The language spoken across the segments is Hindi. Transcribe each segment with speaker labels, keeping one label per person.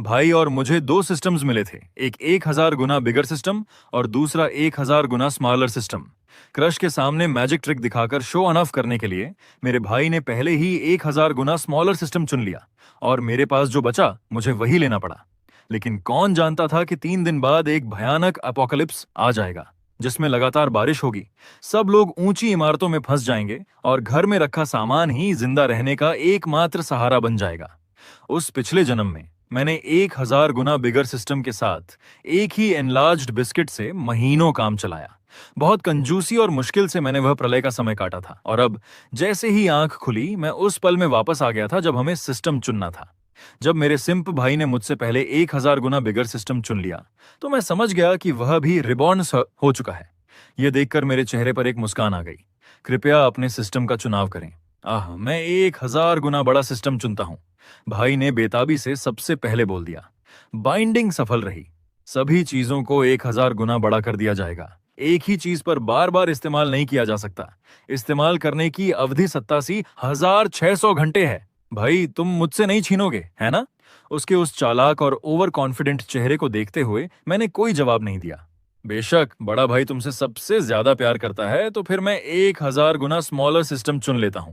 Speaker 1: भाई और मुझे दो सिस्टम्स मिले थे, एक 1000 गुना बिगर सिस्टम और दूसरा 1000 गुना स्मॉलर सिस्टम। क्रश के सामने मैजिक ट्रिक दिखाकर शो ऑफ करने के लिए मेरे भाई ने पहले ही 1000 गुना स्मॉलर सिस्टम चुन लिया और मेरे पास जो बचा मुझे वही लेना पड़ा। लेकिन कौन जानता था कि 3 दिन बाद एक भयानक अपोकलिप्स आ जाएगा जिसमें लगातार बारिश होगी, सब लोग ऊंची इमारतों में फंस जाएंगे और घर में रखा सामान ही जिंदा रहने का एकमात्र सहारा बन जाएगा। उस पिछले जन्म में मैंने 1000 गुना बिगर सिस्टम के साथ एक ही एनलार्ज्ड बिस्किट से महीनों काम चलाया। बहुत कंजूसी और मुश्किल से मैंने वह प्रलय का समय काटा था और अब जैसे ही आंख खुली मैं उस पल में वापस आ गया था जब हमें सिस्टम चुनना था। जब मेरे सिंप भाई ने मुझसे पहले 1000 गुना बिगर सिस्टम चुन लिया तो मैं समझ गया कि वह भी रिबॉर्न हो चुका है। यह देखकर मेरे चेहरे पर एक मुस्कान आ गई। कृपया अपने सिस्टम का चुनाव करें। मैं 1000 गुना बड़ा सिस्टम चुनता हूं, भाई ने बेताबी से सबसे पहले बोल दिया। बाइंडिंग सफल रही। सभी चीजों को 1000 गुना बड़ा कर दिया जाएगा। एक ही चीज पर बार बार इस्तेमाल नहीं किया जा सकता। इस्तेमाल करने की अवधि 87,600 घंटे है। भाई तुम मुझसे नहीं छीनोगे, है ना? उसके उस चालाक और ओवर कॉन्फिडेंट चेहरे को देखते हुए मैंने कोई जवाब नहीं दिया। बेशक बड़ा भाई तुमसे सबसे ज्यादा प्यार करता है तो फिर मैं 1000 गुना स्मॉलर सिस्टम चुन लेता हूं।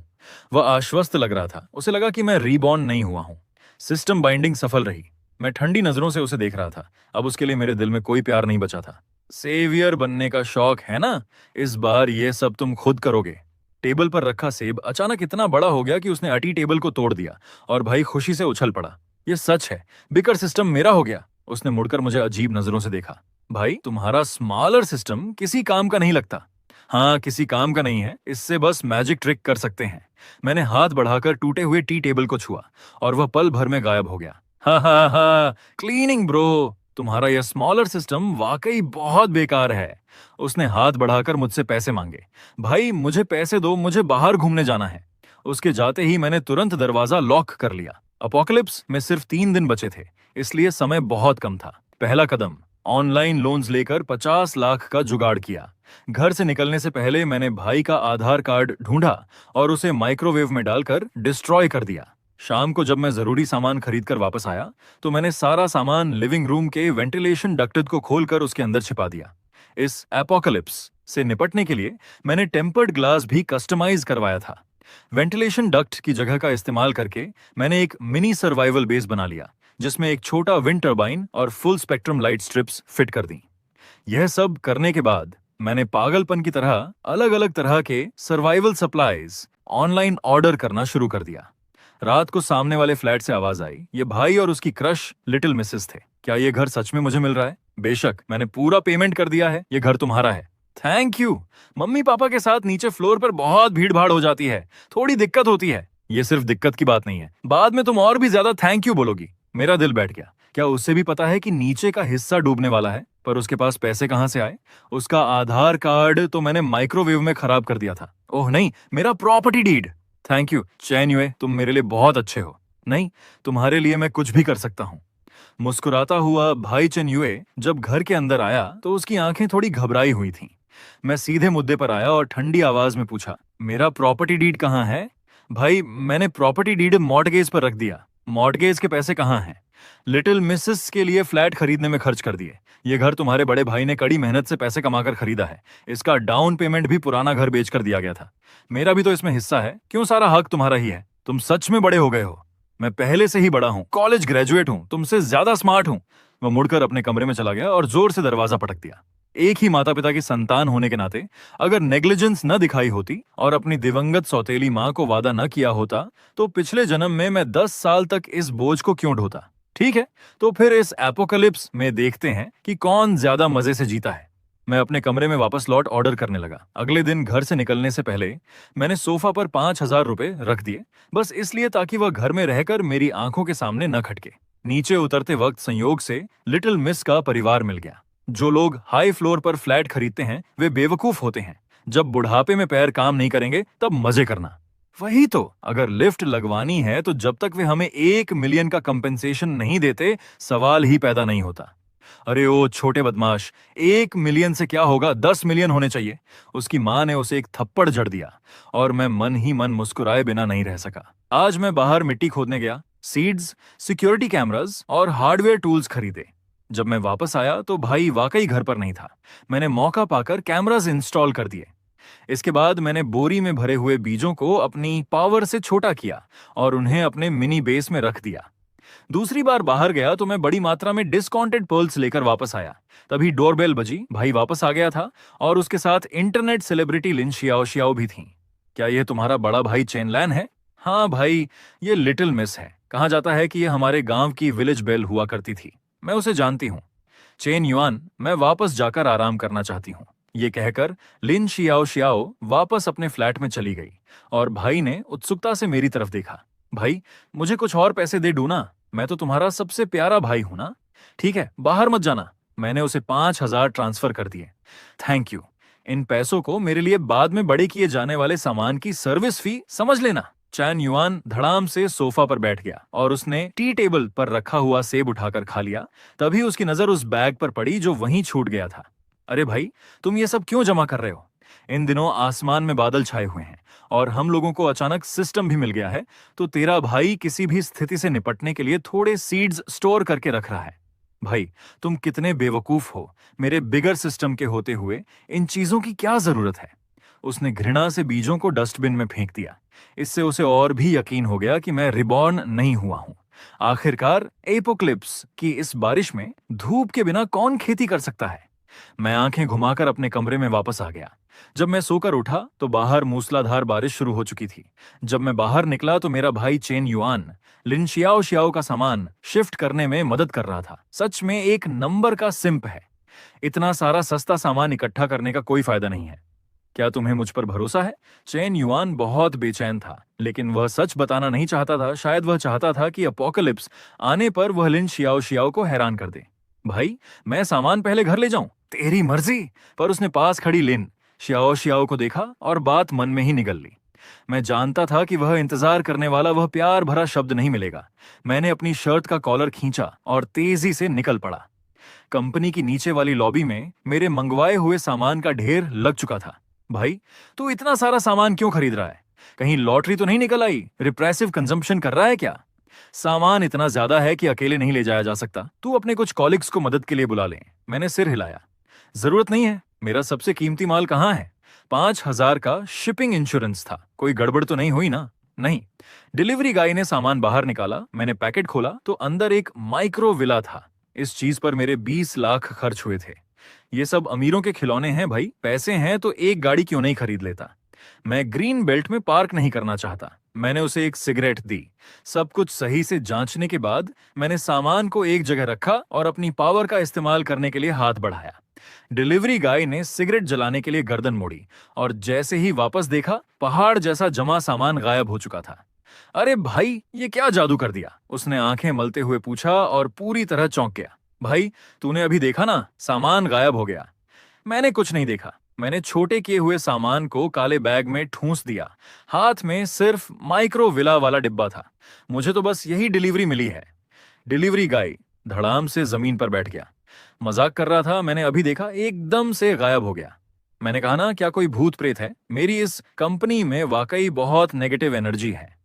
Speaker 1: वह आश्वस्त लग रहा था। उसे लगा कि मैं रीबॉर्न नहीं हुआ हूं। सिस्टम बाइंडिंग सफल रही। मैं ठंडी नजरों से उसे देख रहा था। अब उसके लिए मेरे दिल में कोई प्यार नहीं बचा था। सेवियर बनने का शौक है ना? इस बार ये सब तुम खुद करोगे। टेबल पर रखा सेब अचानक इतना बड़ा हो गया कि उसने अटी टेबल को तोड़ दिया और भाई खुशी से उछल पड़ा। यह सच है, बिकर सिस्टम मेरा हो गया। उसने मुड़कर मुझे अजीब नजरों से देखा। भाई तुम्हारा स्मॉलर सिस्टम किसी काम का नहीं लगता। हाँ, किसी काम का नहीं है, इससे बस मैजिक ट्रिक कर सकते हैं। मैंने हाथ बढ़ाकर टूटे हुए टी टेबल को छुआ और वह पल भर में गायब हो गया। हा हा हा, क्लीनिंग ब्रो, तुम्हारा यह स्मॉलर सिस्टम वाकई बहुत बेकार है। उसने हाथ बढ़ाकर मुझसे पैसे मांगे। भाई मुझे पैसे दो, मुझे बाहर घूमने जाना है। उसके जाते ही मैंने तुरंत दरवाजा लॉक कर लिया। अपोकलिप्स में सिर्फ 3 दिन बचे थे, इसलिए समय बहुत कम था। पहला कदम, ऑनलाइन लोन्स लेकर 50 लाख का जुगाड़ किया। घर से निकलने से पहले मैंने भाई का आधार कार्ड ढूंढा और उसे माइक्रोवेव में डालकर डिस्ट्रॉय कर दिया। शाम को जब मैं जरूरी सामान खरीद कर वापस आया तो मैंने सारा सामान लिविंग रूम के वेंटिलेशन डक्ट को खोलकर उसके अंदर छिपा दिया। इस एपोकलिप्स से निपटने के लिए मैंने टेम्पर्ड ग्लास भी कस्टमाइज करवाया था। वेंटिलेशन डक्ट की जगह का इस्तेमाल करके मैंने एक मिनी सर्वाइवल बेस बना लिया जिसमें एक छोटा विंड टर्बाइन और full spectrum light strips fit कर दी। यह सब करने के बाद मैंने पागलपन की तरह अलग अलग तरह के सर्वाइवल सप्लाईज ऑनलाइन ऑर्डर करना शुरू कर दिया। रात को सामने वाले फ्लैट से आवाज आई। ये भाई और उसकी क्रश लिटिल मिसेस थे। क्या ये घर सच में मुझे मिल रहा है? बेशक, मैंने पूरा पेमेंट कर दिया है। ये घर तुम्हारा है। Thank you. मम्मी पापा के साथ नीचे फ्लोर पर बहुत भीड़ भाड़ हो जाती है, थोड़ी दिक्कत होती है। ये सिर्फ दिक्कत की बात नहीं है, बाद में तुम और भी ज्यादा थैंक यू बोलोगी। मेरा दिल बैठ गया। क्या उससे भी पता है कि नीचे का हिस्सा डूबने वाला है? पर उसके पास पैसे कहां से आए? उसका आधार कार्ड तो मैंने माइक्रोवेव में खराब कर दिया था। ओह नहीं, मेरा प्रॉपर्टी डीड। थैंक यू चैन युए, तुम मेरे लिए बहुत अच्छे हो। नहीं, तुम्हारे लिए मैं कुछ भी कर सकता हूँ। मुस्कुराता हुआ भाई चेन युए जब घर के अंदर आया तो उसकी आंखें थोड़ी घबराई हुई थीं। मैं सीधे मुद्दे पर आया और ठंडी आवाज में पूछा, मेरा प्रॉपर्टी डीड कहाँ है? भाई मैंने प्रॉपर्टी डीड मॉर्टगेज पर रख दिया। मॉर्टगेज के पैसे कहाँ हैं? लिटिल मिसेस के लिए फ्लैट खरीदने में खर्च कर दिए। ये घर तुम्हारे बड़े भाई ने कड़ी मेहनत से पैसे कमाकर खरीदा है। इसका डाउन पेमेंट भी पुराना घर बेचकर दिया गया था। मेरा भी तो इसमें हिस्सा है। क्यों सारा हक तुम्हारा ही है? तुम सच में बड़े हो गए हो। मैं पहले से ही बड़ा हूँ, कॉलेज ग्रेजुएट हूँ, तुमसे ज्यादा स्मार्ट हूँ। वह मुड़कर अपने कमरे में चला गया और जोर से दरवाजा पटक दिया। एक ही माता पिता की संतान होने के नाते अगर नेग्लिजेंस न दिखाई होती और अपनी दिवंगत सौतेली माँ को वादा न किया होता तो पिछले जन्म में मैं 10 साल तक इस बोझ को क्यों ढोता। ठीक है, तो फिर इस एपोकलिप्स में देखते हैं कि कौन ज्यादा मजे से जीता है। मैं अपने कमरे में वापस लौट ऑर्डर करने लगा। अगले दिन घर से निकलने से पहले मैंने सोफा पर 5000 रुपए रख दिए, बस इसलिए ताकि वह घर में रहकर मेरी आंखों के सामने न खटके। नीचे उतरते वक्त संयोग से लिटिल मिस का परिवार मिल गया। जो लोग हाई फ्लोर पर फ्लैट खरीदते हैं वे बेवकूफ होते हैं। जब बुढ़ापे में पैर काम नहीं करेंगे तब मजे करना। वही तो, अगर लिफ्ट लगवानी है तो जब तक वे हमें 1 मिलियन का कंपेंसेशन नहीं देते सवाल ही पैदा नहीं होता। अरे ओ छोटे बदमाश, 1 मिलियन से क्या होगा, 10 मिलियन होने चाहिए। उसकी माँ ने उसे एक थप्पड़ जड़ दिया और मैं मन ही मन मुस्कुराए बिना नहीं रह सका। आज मैं बाहर मिट्टी खोदने गया सीड्स, सिक्योरिटी कैमरास और हार्डवेयर टूल्स खरीदे। जब मैं वापस आया तो भाई वाकई घर पर नहीं था। मैंने मौका पाकर कैमरास इंस्टॉल कर दिए। इसके बाद मैंने बोरी में भरे हुए बीजों को अपनी पावर से छोटा किया और उन्हें अपने मिनी बेस में रख दिया। दूसरी बार बाहर गया तो मैं बड़ी मात्रा में डिस्काउंटेड पर्ल्स लेकर वापस आया। तभी डोरबेल बजी, भाई वापस आ गया था और उसके साथ इंटरनेट सेलिब्रिटी लिन शियाओ शियाओ भी थी। क्या ये तुम्हारा बड़ा भाई चेन लैन है? हाँ भाई, ये लिटिल मिस है। कहा जाता है कि ये हमारे गांव की विलेज बेल हुआ करती थी। मैं उसे जानती हूँ। चेन युआन, मैं वापस जाकर आराम करना चाहती हूँ। ये कहकर लिन शियाओ शियाओ वापस अपने फ्लैट में चली गई और भाई ने उत्सुकता से मेरी तरफ देखा। भाई, मुझे कुछ और पैसे दे दूं? मैं तो तुम्हारा सबसे प्यारा भाई हूं ना। ठीक है, बाहर मत जाना। मैंने उसे 5,000 ट्रांसफर कर दिए। Thank you. इन पैसों को मेरे लिए बाद में बड़े किए जाने वाले सामान की सर्विस फी समझ लेना। चैन युआन धड़ाम से सोफा पर बैठ गया और उसने टी टेबल पर रखा हुआ सेब उठाकर खा लिया। तभी उसकी नजर उस बैग पर पड़ी जो वहीं छूट गया था। अरे भाई, तुम ये सब क्यों जमा कर रहे हो? इन दिनों आसमान में बादल छाए हुए हैं और हम लोगों को अचानक सिस्टम भी मिल गया है, तो तेरा भाई किसी भी स्थिति से निपटने के लिए थोड़े सीड्स स्टोर करके रख रहा है। भाई, तुम कितने बेवकूफ हो। मेरे बिगर सिस्टम के होते हुए इन चीजों की क्या जरूरत है? उसने घृणा से बीजों को डस्टबिन में फेंक दिया। इससे उसे और भी यकीन हो गया कि मैं रिबॉर्न नहीं हुआ हूं। आखिरकार एपोक्लिप्स की इस बारिश में धूप के बिना कौन खेती कर सकता है? मैं आंखें घुमाकर अपने कमरे में वापस आ गया। जब मैं सोकर उठा तो बाहर मूसलाधार बारिश शुरू हो चुकी थी। जब मैं बाहर निकला तो मेरा भाई चेन युआन लिन शियाओ शियाओ का सामान शिफ्ट करने में मदद कर रहा था। सच में एक नंबर का सिंप है। इतना सारा सस्ता सामान इकट्ठा करने का कोई फायदा नहीं है। क्या तुम्हें मुझ पर भरोसा है? चेन युआन बहुत बेचैन था, लेकिन वह सच बताना नहीं चाहता था। शायद वह चाहता था कि अपोकलिप्स आने पर वह लिन शियाओ शियाओ को हैरान कर दे। भाई, मैं सामान पहले घर ले जाऊं? तेरी मर्जी। पर उसने पास खड़ी लिन शियाओ शियाओ को देखा और बात मन में ही निगल ली। मैं जानता था कि वह इंतजार करने वाला वह प्यार भरा शब्द नहीं मिलेगा। मैंने अपनी शर्ट का कॉलर खींचा और तेजी से निकल पड़ा। कंपनी की नीचे वाली लॉबी में मेरे मंगवाए हुए सामान का ढेर लग चुका था। भाई, तू इतना सारा सामान क्यों खरीद रहा है? कहीं लॉटरी तो नहीं निकल आई? रिप्रेसिव कंजम्पशन कर रहा है क्या? सामान इतना ज्यादा है कि अकेले नहीं ले जाया जा सकता। तू अपने कुछ कॉलिग्स को मदद के लिए बुला ले। मैंने सिर हिलाया। जरूरत नहीं है। मेरा सबसे कीमती माल कहाँ है? 5,000 का शिपिंग इंश्योरेंस था। कोई गड़बड़ तो नहीं हुई ना? नहीं। डिलीवरी गाय ने सामान बाहर निकाला। मैंने पैकेट खोला तो अंदर एक माइक्रो विला था। इस चीज पर मेरे 20 लाख खर्च हुए थे। ये सब अमीरों के खिलौने हैं भाई। पैसे हैं तो एक गाड़ी क्यों नहीं खरीद लेता? मैं ग्रीन बेल्ट में पार्क नहीं करना चाहता। मैंने उसे एक सिगरेट दी। सब कुछ सही से जांचने के बाद मैंने सामान को एक जगह रखा और अपनी पावर का इस्तेमाल करने के लिए हाथ बढ़ाया। डिलीवरी गाय ने सिगरेट जलाने के लिए गर्दन मोड़ी और जैसे ही वापस देखा, पहाड़ जैसा जमा सामान गायब हो चुका था। अरे भाई, ये क्या जादू कर दिया? उसने आंखें मलते हुए पूछा और पूरी तरह चौंक गया। भाई, तूने अभी देखा ना, सामान गायब हो गया। मैंने कुछ नहीं देखा। मैंने छोटे किए हुए सामान को काले बैग में ठूंस दिया। हाथ में सिर्फ माइक्रो विला वाला डिब्बा था। मुझे तो बस यही डिलीवरी मिली है। डिलीवरी गाय धड़ाम से जमीन पर बैठ गया। मजाक कर रहा था। मैंने अभी देखा, एकदम से गायब हो गया। मैंने कहा ना, क्या कोई भूत प्रेत है? मेरी इस कंपनी में वाकई बहुत नेगेटिव एनर्जी है।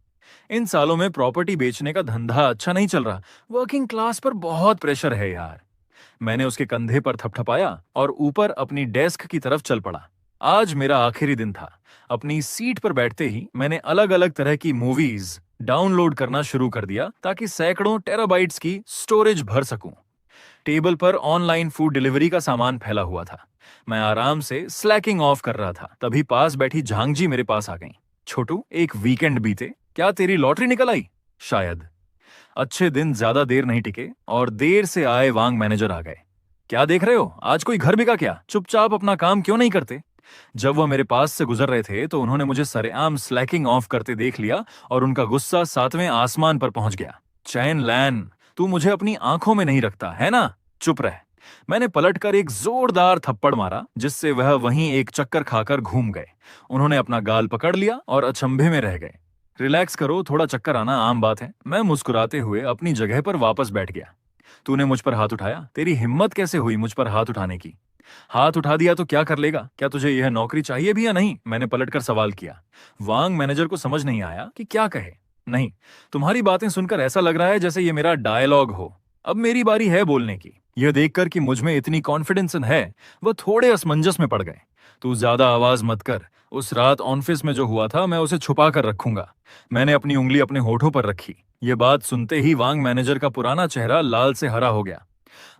Speaker 1: इन सालों में प्रॉपर्टी बेचने का धंधा अच्छा नहीं चल रहा। वर्किंग क्लास पर बहुत प्रेशर है यार। मैंने उसके कंधे पर थपथपाया और ऊपर अपनी डेस्क की तरफ चल पड़ा। आज मेरा आखिरी दिन था। अपनी सीट पर बैठते ही मैंने अलग अलग तरह की मूवीज डाउनलोड करना शुरू कर दिया ताकि सैकड़ों टेराबाइट्स की स्टोरेज भर सकूं। टेबल पर ऑनलाइन फूड डिलीवरी का सामान फैला हुआ था। मैं आराम से स्लैकिंग ऑफ कर रहा था। तभी पास बैठी झांगजी मेरे पास आ गई। छोटू, एक वीकेंड बीते, क्या तेरी लॉटरी निकल आई? शायद। अच्छे दिन ज्यादा देर नहीं टिके और देर से आए वांग मैनेजर आ गए। क्या देख रहे हो? आज कोई घर बिका क्या? चुपचाप अपना काम क्यों नहीं करते? जब वह मेरे पास से गुजर रहे थे तो उन्होंने मुझे सरेआम स्लैकिंग ऑफ करते देख लिया और उनका गुस्सा 7वें आसमान पर पहुंच गया। चैन लैन, तू मुझे अपनी आंखों में नहीं रखता है ना? चुप रह। मैंने पलटकर एक जोरदार थप्पड़ मारा जिससे वह वहीं एक चक्कर खाकर घूम गए। उन्होंने अपना गाल पकड़ लिया और अचंभे में रह गए। रिलैक्स करो, थोड़ा चक्कर आना आम बात है। मैं मुस्कुराते हुए अपनी जगह पर वापस बैठ गया। तूने मुझ पर हाथ उठाया? तेरी हिम्मत कैसे हुई मुझ पर हाथ उठाने की? हाथ उठा दिया तो क्या कर लेगा? क्या तुझे यह नौकरी चाहिए भी या नहीं? मैंने पलटकर सवाल किया। वांग मैनेजर को समझ नहीं आया कि क्या कहे। नहीं, तुम्हारी बातें सुनकर ऐसा लग रहा है जैसे ये मेरा डायलॉग हो। अब मेरी बारी है बोलने की। यह देखकर कि मुझ में इतनी कॉन्फिडेंस है, वह थोड़े असमंजस में पड़ गए। तू ज्यादा आवाज मत कर। उस रात ऑफिस में जो हुआ था मैं उसे छुपा कर रखूंगा। मैंने अपनी उंगली अपने होठों पर रखी। ये बात सुनते ही वांग मैनेजर का पुराना चेहरा लाल से हरा हो गया।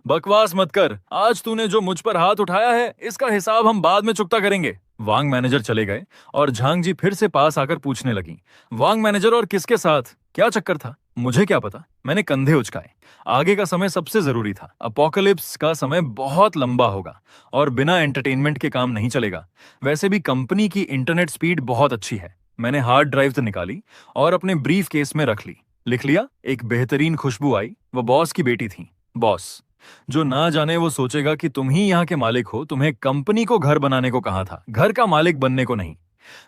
Speaker 1: बकवास मत कर। आज तूने जो मुझ पर हाथ उठाया है, इसका हिसाब हम बाद में चुकता करेंगे। वांग मैनेजर चले गए और झांग जी फिर से पास आकर पूछने लगी, वांग मैनेजर और किसके साथ? क्या चक्कर था? मुझे क्या पता। मैंने कंधे उचकाए। आगे का समय सबसे जरूरी था। अपोकलिप्स का समय बहुत लंबा होगा और बिना एंटरटेनमेंट के काम नहीं चलेगा। वैसे भी कंपनी की इंटरनेट स्पीड बहुत अच्छी है। मैंने हार्ड ड्राइव तो निकाली और अपने ब्रीफ केस में रख ली। लिख लिया। एक बेहतरीन खुशबू आई। वो बॉस की बेटी थी। बॉस जो ना जाने वो सोचेगा कि तुम ही यहाँ के मालिक हो। तुम्हें कंपनी को घर बनाने को कहा था, घर का मालिक बनने को नहीं।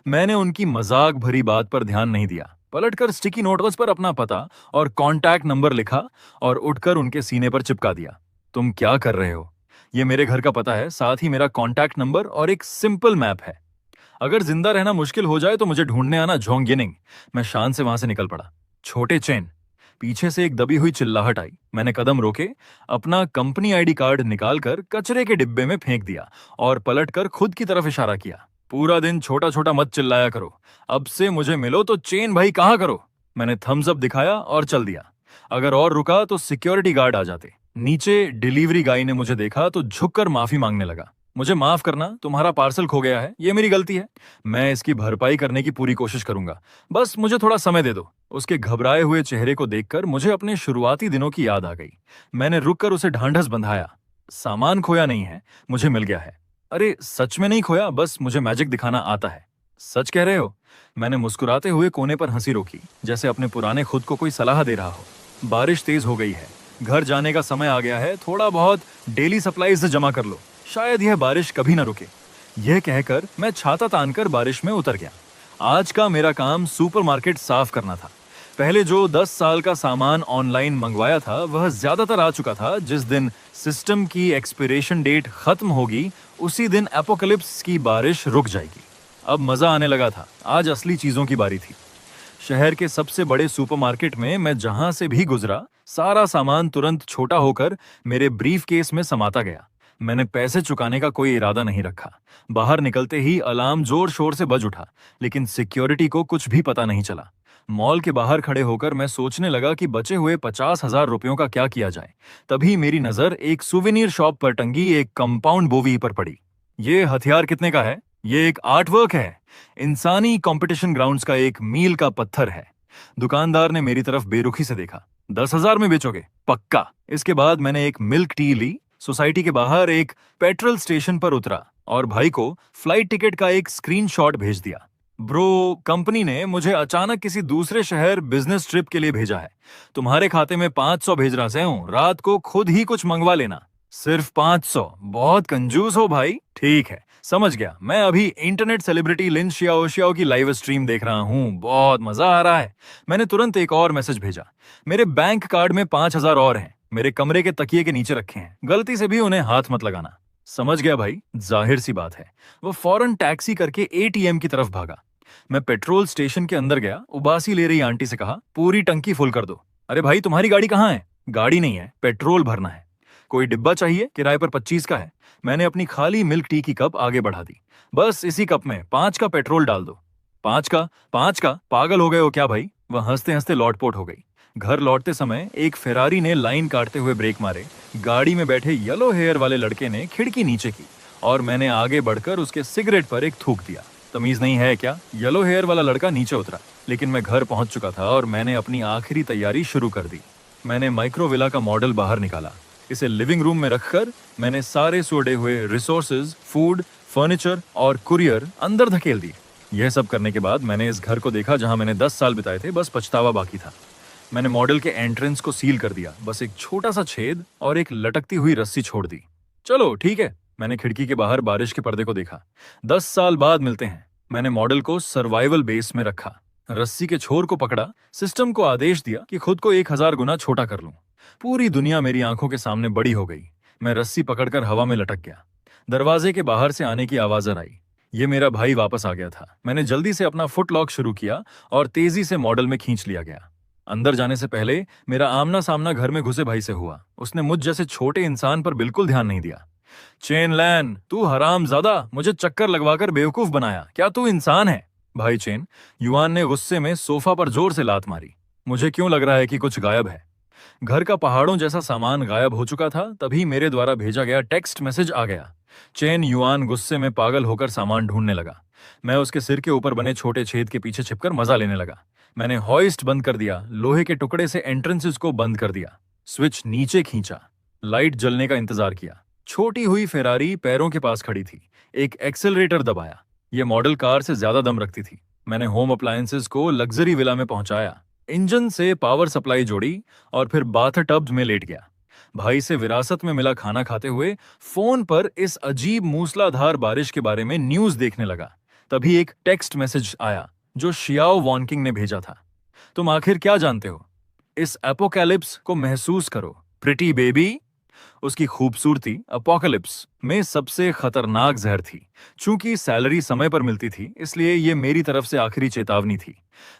Speaker 1: मैंने उनकी मजाक भरी बात पर ध्यान नहीं दिया। पलटकर स्टिकी नोट्स पर अपना पता और कॉन्टैक्ट नंबर लिखा और उठकर उनके सीने पर चिपका दिया। तुम क्या कर रहे हो? ये मेरे घर का पता है, साथ ही मेरा कॉन्टैक्ट नंबर और एक सिंपल मैप है। अगर जिंदा रहना मुश्किल हो जाए तो मुझे ढूंढने आना, झोंगयिनिंग। मैं शान से वहां से निकल पड़ा। छोटे चेन। पीछे से एक दबी हुई चिल्लाहट आई। मैंने कदम रोके, अपना कंपनी आईडी कार्ड निकालकर कचरे के डिब्बे में फेंक दिया और पलटकर खुद की तरफ इशारा किया। पूरा दिन छोटा छोटा मत चिल्लाया करो। अब से मुझे मिलो तो चेन भाई कहाँ करो। मैंने थम्स अप दिखाया और चल दिया। अगर और रुका तो सिक्योरिटी गार्ड आ जाते। नीचे डिलीवरी गाय ने मुझे देखा तो झुककर माफी मांगने लगा। मुझे माफ करना, तुम्हारा पार्सल खो गया है, ये मेरी गलती है। मैं इसकी भरपाई करने की पूरी कोशिश करूंगा। बस मुझे थोड़ा समय दे दो। उसके घबराए हुए चेहरे को देखकर मुझे अपने शुरुआती दिनों की याद आ गई। मैंने रुककर उसे ढांढस बंधाया। सामान खोया नहीं है, मुझे मिल गया है। अरे सच में नहीं खोया, बस मुझे मैजिक दिखाना आता है। सच कह रहे हो? मैंने मुस्कुराते हुए कोने पर हंसी रोकी, जैसे अपने पुराने खुद को कोई सलाह दे रहा हो। बारिश तेज हो गई है। घर जाने का समय आ गया है। थोड़ा बहुत डेली सप्लाईज जमा कर लो, शायद यह बारिश कभी ना रुके। यह कहकर मैं छाता तानकर बारिश में उतर गया। आज का मेरा काम सुपरमार्केट साफ करना था। पहले जो 10 साल का सामान ऑनलाइन मंगवाया था वह ज्यादातर आ चुका था। जिस दिन सिस्टम की एक्सपिरेशन डेट खत्म होगी उसी दिन एपोकलिप्स की बारिश रुक जाएगी। अब मजा आने लगा था। आज असली चीजों की बारी थी। शहर के सबसे बड़े सुपरमार्केट में मैं जहां से भी गुजरा, सारा सामान तुरंत छोटा होकर मेरे ब्रीफ केस में समाता गया। मैंने पैसे चुकाने का कोई इरादा नहीं रखा। बाहर निकलते ही अलार्म जोर शोर से बज उठा, लेकिन सिक्योरिटी को कुछ भी पता नहीं चला। मॉल के बाहर खड़े होकर मैं सोचने लगा कि बचे हुए 50,000 रुपयों का क्या किया जाए। तभी मेरी नजर एक सुवेनियर शॉप पर टंगी एक कंपाउंड बोवी पर पड़ी। ये हथियार कितने का है? ये एक आर्ट वर्क है। इंसानी कंपटीशन ग्राउंड्स का एक मील का पत्थर है। दुकानदार ने मेरी तरफ बेरुखी से देखा। 10,000 में बेचोगे? पक्का। इसके बाद मैंने एक मिल्क टी ली, सोसाइटी के बाहर एक पेट्रोल स्टेशन पर उतरा और भाई को फ्लाइट टिकट का एक स्क्रीनशॉट भेज दिया। ब्रो, कंपनी ने मुझे अचानक किसी दूसरे शहर बिजनेस ट्रिप के लिए भेजा है। तुम्हारे खाते में 500 भेजना से हूँ। रात को खुद ही कुछ मंगवा लेना। सिर्फ 500? बहुत कंजूस हो भाई। ठीक है, समझ गया। मैं अभी इंटरनेट सेलिब्रिटी लिन शियाओ की लाइव स्ट्रीम देख रहा हूँ। बहुत मजा आ रहा है। मैंने तुरंत एक और मैसेज भेजा। मेरे बैंक कार्ड में 5,000 और हैं। मेरे कमरे के तकिए के नीचे रखे हैं। गलती से भी उन्हें हाथ मत लगाना। समझ गया भाई। जाहिर सी बात है। वो फौरन टैक्सी करके एटीएम की तरफ भागा। मैं पेट्रोल स्टेशन के अंदर गया। उबासी ले रही आंटी से कहा, पूरी टंकी फुल कर दो। अरे भाई, तुम्हारी गाड़ी कहाँ है? गाड़ी नहीं है, पेट्रोल भरना है। कोई डिब्बा चाहिए? किराए पर 25 का है। मैंने अपनी खाली मिल्क टी की कप आगे बढ़ा दी। बस इसी कप में 5 का पेट्रोल डाल दो। 5 का? 5 का? पागल हो गए हो क्या भाई? वह हंसते हंसते लौटपोट हो गई। घर लौटते समय एक फेरारी ने लाइन काटते हुए ब्रेक मारे। गाड़ी में बैठे येलो हेयर वाले लड़के ने खिड़की नीचे की और मैंने आगे बढ़कर उसके सिगरेट पर एक थूक दिया। तमीज नहीं है क्या? येलो हेयर वाला लड़का नीचे उतरा, लेकिन मैं घर पहुंच चुका था और मैंने अपनी आखिरी तैयारी शुरू कर दी। मैंने माइक्रोविला का मॉडल बाहर निकाला। इसे लिविंग रूम में रखकर मैंने सारे सोडे हुए रिसोर्सेज, फूड, फर्नीचर और कुरियर अंदर धकेल दिए। यह सब करने के बाद मैंने इस घर को देखा जहां मैंने 10 साल बिताए थे। बस पछतावा बाकी था। मैंने मॉडल के एंट्रेंस को सील कर दिया। बस एक छोटा सा छेद और एक लटकती हुई रस्सी छोड़ दी। चलो ठीक है। मैंने खिड़की के बाहर बारिश के पर्दे को देखा। 10 साल बाद मिलते हैं। मैंने मॉडल को सर्वाइवल बेस में रखा, रस्सी के छोर को पकड़ा, सिस्टम को आदेश दिया कि खुद को 1000 गुना छोटा कर लूं। पूरी दुनिया मेरी आंखों के सामने बड़ी हो गई। मैं रस्सी पकड़कर हवा में लटक गया। दरवाजे के बाहर से आने की आवाज आई। ये मेरा भाई वापस आ गया था। मैंने जल्दी से अपना फुट लॉक शुरू किया और तेजी से मॉडल में खींच लिया गया। अंदर जाने से पहले मेरा आमना सामना घर में घुसे भाई से हुआ। उसने मुझ जैसे छोटे इंसान पर बिल्कुल ध्यान नहीं दिया। चेन लैन, तू हरामजादा, मुझे चक्कर लगवाकर बेवकूफ बनाया, क्या तू इंसान है? भाई चेन, युआन ने गुस्से में सोफा पर जोर से लात मारी। मुझे क्यों लग रहा है कि कुछ गायब है? घर का पहाड़ों जैसा सामान गायब हो चुका था, तभी मेरे द्वारा भेजा गया टेक्स्ट मैसेज आ गया। चेन युआन गुस्से में पागल होकर सामान ढूंढने लगा। मैं उसके सिर के ऊपर बने छोटे छेद के पीछे छिपकर मजा लेने लगा। मैंने हॉइस्ट बंद कर दिया, लोहे के टुकड़े से एंट्रेंसेस को बंद कर दिया, स्विच नीचे खींचा, लाइट जलने का इंतजार किया। छोटी हुई फेरारी पैरों के पास खड़ी थी। एक एक्सेलरेटर दबाया। यह मॉडल कार से ज्यादा दम रखती थी। मैंने होम अप्लायंसेस को लग्जरी विला में पहुंचाया, इंजन से पावर सप्लाई जोड़ी और फिर बाथटब में लेट गया। भाई से विरासत में मिला खाना खाते हुए फोन पर इस अजीब मूसलाधार बारिश के बारे में न्यूज देखने लगा। तभी एक टेक्स्ट मैसेज आया जो शियाओ वॉनकिंग ने भेजा था। तुम आखिर क्या जानते हो? इस एपोकैलिप्स को महसूस करो, प्रिटी बेबी। उसकी खूबसूरती अपोकलिप्स में सबसे खतरनाक जहर थी। चूंकि सैलरी समय पर मिलती थी, इसलिए ये मेरी तरफ से आखिरी चेतावनी थी।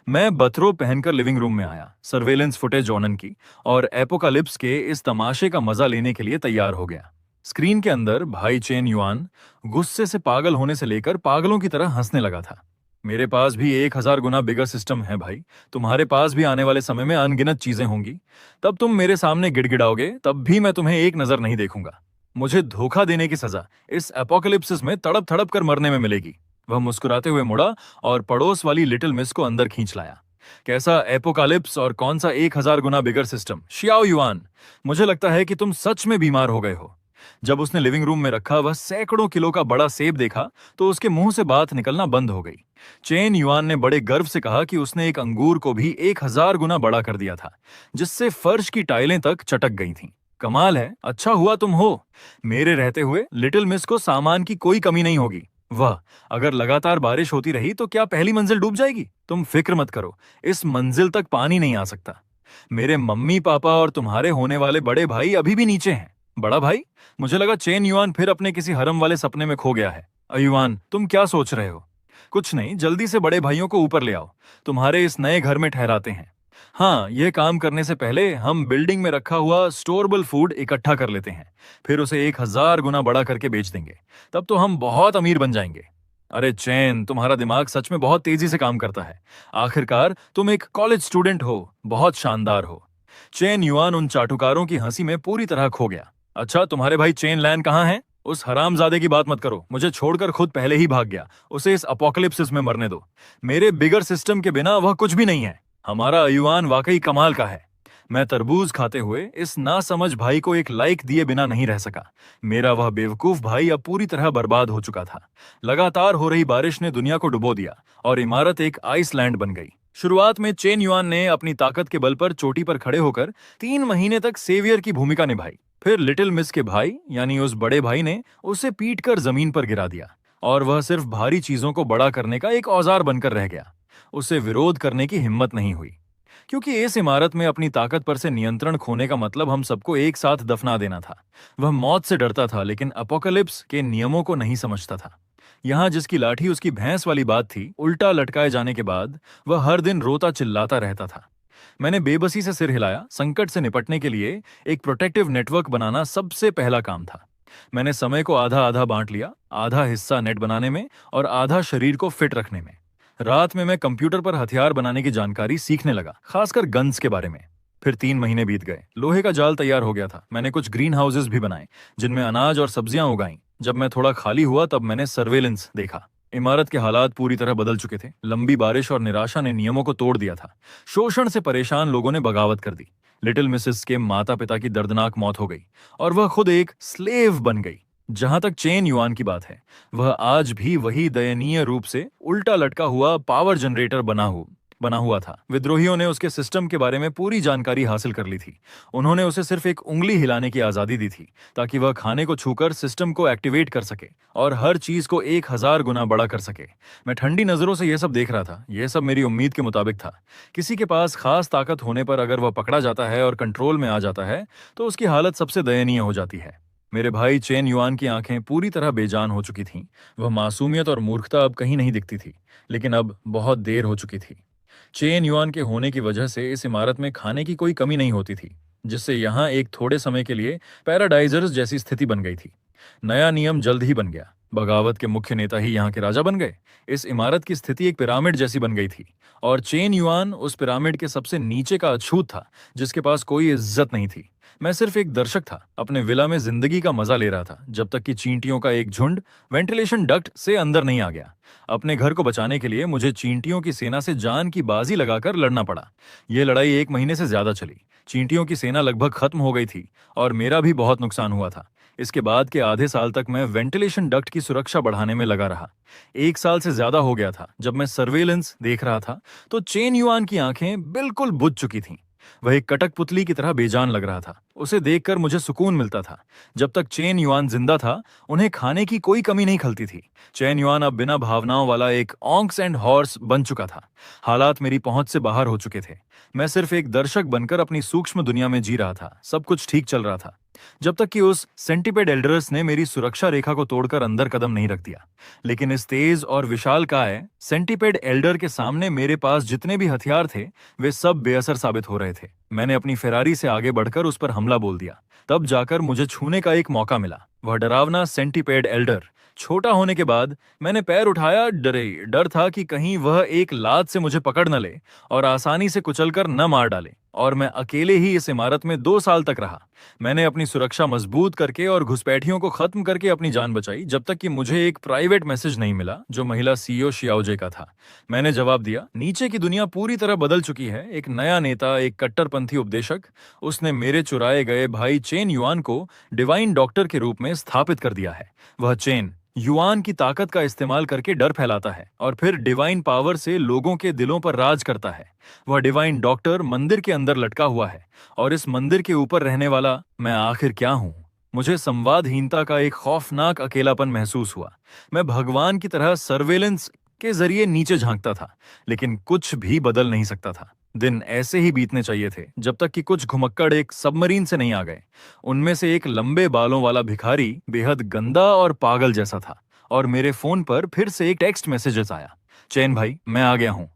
Speaker 1: मैं बथरो पहनकर लिविंग रूम में आया, सर्वेलेंस फुटेज ऑन की और एपोकलिप्स के इस तमाशे का मजा लेने के लिए तैयार हो गया। स्क्रीन के अंदर भाई चेन युआन गुस्से से पागल होने से लेकर पागलों की तरह हंसने लगा था। मेरे पास भी 1000 गुना बिगर सिस्टम है भाई। तुम्हारे पास भी आने वाले समय में अनगिनत चीजें होंगी। तब तुम मेरे सामने गिड़गिड़ाओगे, तब भी मैं तुम्हें एक नजर नहीं देखूंगा। मुझे धोखा देने की सजा इस एपोकलिप्सिस में तड़प तड़प कर मरने में मिलेगी। वह मुस्कुराते हुए मुड़ा और पड़ोस वाली लिटिल मिस को अंदर खींच लाया। कैसा एपोकालिप्स और कौन सा 1000 गुना बिगर सिस्टम? शियाओ युआन, मुझे लगता है कि तुम सच में बीमार हो गए हो। जब उसने लिविंग रूम में रखा वह सैकड़ों किलो का बड़ा सेब देखा तो उसके मुंह से बात निकलना बंद हो गई। चेन युआन ने बड़े गर्व से कहा कि उसने एक अंगूर को भी 1000 गुना बड़ा कर दिया था, जिससे फर्श की टाइलें तक चटक गई थीं। कमाल है, अच्छा हुआ तुम हो। मेरे रहते हुए लिटिल मिस को सामान की कोई कमी नहीं होगी। वह, अगर लगातार बारिश होती रही तो क्या पहली मंजिल डूब जाएगी? तुम फिक्र मत करो, इस मंजिल तक पानी नहीं आ सकता। मेरे मम्मी पापा और तुम्हारे होने वाले बड़े भाई अभी भी नीचे हैं। बड़ा भाई? मुझे लगा चेन युआन फिर अपने किसी हरम वाले सपने में खो गया है। युआन, तुम क्या सोच रहे हो? कुछ नहीं, जल्दी से बड़े भाइयों को ऊपर ले आओ, तुम्हारे इस नए घर में ठहराते हैं। हाँ, यह काम करने से पहले हम बिल्डिंग में रखा हुआ स्टोरेबल फूड इकट्ठा कर लेते हैं, फिर उसे 1000 गुना बड़ा करके बेच देंगे। तब तो हम बहुत अमीर बन जाएंगे। अरे चैन, तुम्हारा दिमाग सच में बहुत तेजी से काम करता है। आखिरकार तुम एक कॉलेज स्टूडेंट हो, बहुत शानदार हो। चेन युआन उन चाटुकारों की हंसी में पूरी तरह खो गया। अच्छा, तुम्हारे भाई चेन लैन कहाँ हैं? उस हरामजादे की बात मत करो, मुझे छोड़कर खुद पहले ही भाग गया। उसे इस अपोकलिप्सिस में मरने दो। मेरे बिगर सिस्टम के बिना वह कुछ भी नहीं है। हमारा युआन वाकई कमाल का है। मैं तरबूज खाते हुए इस नासमझ भाई को एक लाइक दिए बिना नहीं रह सका। मेरा वह बेवकूफ भाई अब पूरी तरह बर्बाद हो चुका था। लगातार हो रही बारिश ने दुनिया को डुबो दिया और इमारत एक आइसलैंड बन गई। शुरुआत में चेन युआन ने अपनी ताकत के बल पर चोटी पर खड़े होकर 3 महीने तक सेवियर की भूमिका निभाई। फिर लिटिल मिस के भाई यानी उस बड़े भाई ने उसे पीटकर जमीन पर गिरा दिया और वह सिर्फ भारी चीजों को बड़ा करने का एक औजार बनकर रह गया। उसे विरोध करने की हिम्मत नहीं हुई, क्योंकि इस इमारत में अपनी ताकत पर से नियंत्रण खोने का मतलब हम सबको एक साथ दफना देना था। वह मौत से डरता था, लेकिन अपोकलिप्स के नियमों को नहीं समझता था। यहाँ जिसकी लाठी उसकी भैंस वाली बात थी, उल्टा लटकाए जाने के बाद वह हर दिन रोता चिल्लाता रहता था। मैंने बेबसी से सिर हिलाया। संकट से निपटने के लिए एक प्रोटेक्टिव नेटवर्क बनाना सबसे पहला काम था। मैंने समय को आधा आधा बांट लिया, आधा हिस्सा नेट बनाने में और आधा शरीर को फिट रखने में। रात में मैं कंप्यूटर पर हथियार बनाने की जानकारी सीखने लगा, खासकर गन्स के बारे में। फिर 3 महीने बीत गए। लोहे का जाल तैयार हो गया था। मैंने कुछ ग्रीन हाउसेस भी बनाए जिनमें अनाज और सब्जियां उगाई। जब मैं थोड़ा खाली हुआ तब मैंने सर्वेलेंस देखा। इमारत के हालात पूरी तरह बदल चुके थे। लंबी बारिश और निराशा ने नियमों को तोड़ दिया था। शोषण से परेशान लोगों ने बगावत कर दी। लिटिल मिसेस के माता पिता की दर्दनाक मौत हो गई और वह खुद एक स्लेव बन गई। जहां तक चेन युआन की बात है, वह आज भी वही दयनीय रूप से उल्टा लटका हुआ पावर जनरेटर बना हुआ था। विद्रोहियों ने उसके सिस्टम के बारे में पूरी जानकारी हासिल कर ली थी। उन्होंने उसे सिर्फ एक उंगली हिलाने की आजादी दी थी ताकि वह खाने को छूकर सिस्टम को एक्टिवेट कर सके और हर चीज को 1000 गुना बड़ा कर सके। मैं ठंडी नजरों से यह सब देख रहा था। यह सब मेरी उम्मीद के मुताबिक था। किसी के पास खास ताकत होने पर अगर वह पकड़ा जाता है और कंट्रोल में आ जाता है तो उसकी हालत सबसे दयनीय हो जाती है। मेरे भाई चेन युआन की आंखें पूरी तरह बेजान हो चुकी थीं। वह मासूमियत और मूर्खता अब कहीं नहीं दिखती थी, लेकिन अब बहुत देर हो चुकी थी। चेन युआन के होने की वजह से इस इमारत में खाने की कोई कमी नहीं होती थी, जिससे यहाँ एक थोड़े समय के लिए पैराडाइजर्स जैसी स्थिति बन गई थी। नया नियम जल्द ही बन गया। बगावत के मुख्य नेता ही यहाँ के राजा बन गए। इस इमारत की स्थिति एक पिरामिड जैसी बन गई थी, और चेन युआन उस पिरामिड के सबसे नीचे का अछूत था, जिसके पास कोई इज्जत नहीं थी। मैं सिर्फ एक दर्शक था, अपने विला में जिंदगी का मजा ले रहा था, जब तक कि चींटियों का एक झुंड वेंटिलेशन डक्ट से अंदर नहीं आ गया। अपने घर को बचाने के लिए मुझे चींटियों की सेना से जान की बाजी लगाकर लड़ना पड़ा। यह लड़ाई 1 महीने से ज्यादा चली। चींटियों की सेना लगभग खत्म हो गई थी, और मेरा भी बहुत नुकसान हुआ था। इसके बाद के आधे साल तक मैं वेंटिलेशन डक्ट की सुरक्षा बढ़ाने में लगा रहा। 1 साल से ज्यादा हो गया था जब मैं सर्वेलेंस देख रहा था, तो चेन युआन की आंखें बिल्कुल बुझ चुकी थीं। वह एक कठपुतली की तरह बेजान लग रहा था। उसे देखकर मुझे सुकून मिलता था। जब तक चेन युआन जिंदा था, उन्हें खाने की कोई कमी नहीं खलती थी। चेन युआन अब बिना भावनाओं वाला एक ऑंक्स एंड हॉर्स बन चुका था। हालात मेरी पहुंच से बाहर हो चुके थे। मैं सिर्फ एक दर्शक बनकर अपनी सूक्ष्म दुनिया में जी रहा था। सब कुछ ठीक चल रहा था, जब तक कि उस सेंटीपेड एल्डर्स ने मेरी सुरक्षा रेखा को तोड़कर अंदर कदम नहीं रख दिया। लेकिन इस तेज और विशालकाय सेंटीपेड एल्डर के सामने मेरे पास जितने भी हथियार थे, वे सब बेअसर साबित हो रहे थे। मैंने अपनी फेरारी से आगे बढ़कर उस पर हमला बोल दिया। तब जाकर मुझे छूने का एक मौका मिला। वह डरावना सेंटीपेड एल्डर। छोटा होने के बाद मैंने पैर उठाया, डर था कि कहीं वह एक लात से मुझे पकड़ न ले और आसानी से कुचलकर न मार डाले। और मैं अकेले ही इस इमारत में 2 साल तक रहा। मैंने अपनी सुरक्षा मजबूत करके और घुसपैठियों को खत्म करके अपनी जान बचाई, जब तक कि मुझे एक प्राइवेट मैसेज नहीं मिला जो महिला सीईओ शियाओजे का था। मैंने जवाब दिया, नीचे की दुनिया पूरी तरह बदल चुकी है। एक नया नेता, एक कट्टरपंथी उपदेशक, उसने मेरे चुराए गए भाई चेन युआन को डिवाइन डॉक्टर के रूप में स्थापित कर दिया है। वह चेन युआन की ताकत का इस्तेमाल करके डर फैलाता है और फिर डिवाइन पावर से लोगों के दिलों पर राज करता है। वह डिवाइन डॉक्टर मंदिर के अंदर लटका हुआ है, और इस मंदिर के ऊपर रहने वाला मैं आखिर क्या हूं? मुझे संवादहीनता का एक खौफनाक अकेलापन महसूस हुआ। मैं भगवान की तरह सर्वेलेंस के जरिए नीचे झांकता था, लेकिन कुछ भी बदल नहीं सकता था। दिन ऐसे ही बीतने चाहिए थे, जब तक कि कुछ घुमक्कड़ एक सबमरीन से नहीं आ गए। उनमें से एक लंबे बालों वाला भिखारी बेहद गंदा और पागल जैसा था, और मेरे फोन पर फिर से एक टेक्स्ट मैसेजेस आया, चैन भाई मैं आ गया हूँ,